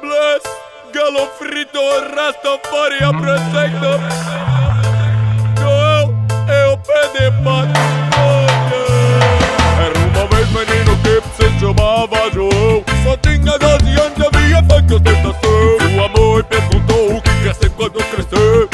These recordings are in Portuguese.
bless. Galo frito, Rastafari presente. Joel é o pé de maconha. Era uma vez menino que se chamava João. Só tinha 12 anos, havia feito tentação. Sua mãe perguntou o que quer ser quando crescer.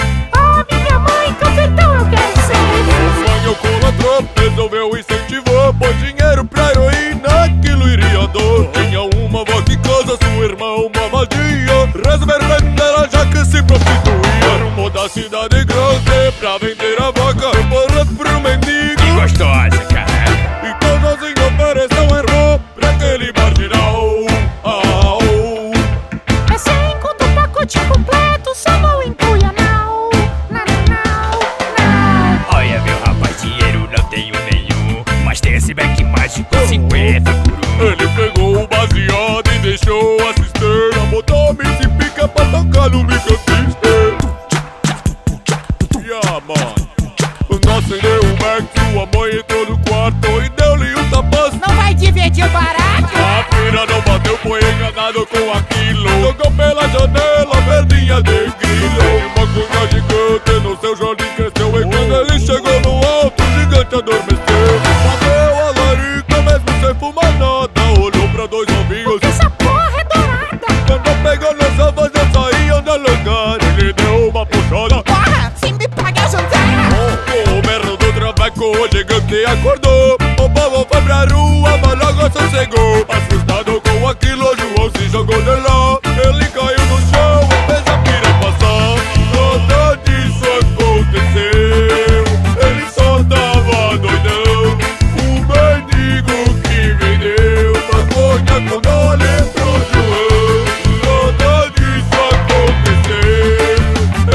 Minha mãe, capitão, eu quero ser. O sonho colatrou, resolveu incentivar. Pois dinheiro pra heroína aquilo iria dar. Tinha uma vaca em casa, sua irmã uma vadia. Resolveram vender ela já que se prostituía. Rumou da cidade grande pra vender a vaca. Para pro mendigo. Que gostosa, cara. E sozinho ofereceu um irmão pra aquele marginal. É 100 conto o pacote completo, só não inclui anal. Não. Olha, meu rapaz, dinheiro não tenho nenhum, mas tem esse beck mágico 50 por 1. Ele pegou o baseado e deixou a cisterna. Botou a e pica pra tocar no microsystem. Yeah, man. Acendeu o Mac, sua mãe entrou no quarto e deu-lhe um tapaço. Não vai dividir o barato? A filha não bateu, foi enganado com aquilo. Jogou pela janela, verdinha de grilo. Uma cunha gigante no seu jardim cresceu. E quando ele chegou no alto, o gigante adormeceu. Bateu a larica, mesmo sem fumar nada. Olhou pra dois ovinhos. Essa porra é dourada. Quando pegou nas ovas, já saíam da lugar. Ele deu uma puxada. Porra, se me paga a jantar. O berro do traveco, o gigante acordou. O povo foi pra rua, mas logo sossegou. Assustado com aquilo, João se jogou de lá. Ele caiu no chão e fez a pira passar. Nada disso aconteceu, ele só tava doidão. O mendigo que vendeu maconha quando ele entrou João. Nada disso aconteceu,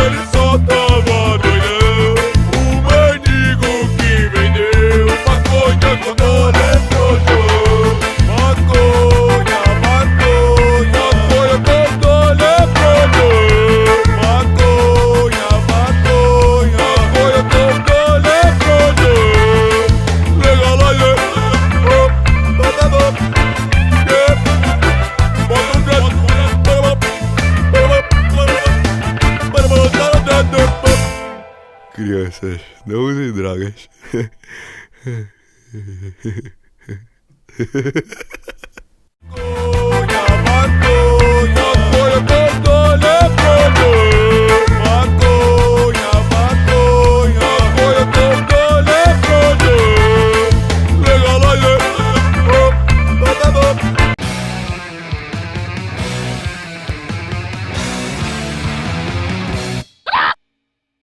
ele só tava doidão. O mendigo que vendeu maconha quando ele entrou João. Maconha, maconha, maconha quando ele entrou João. Maconha, maconha, maconha quando ele entrou João. Legalize, tá bom, bota o dedo. Crianças, não usem drogas.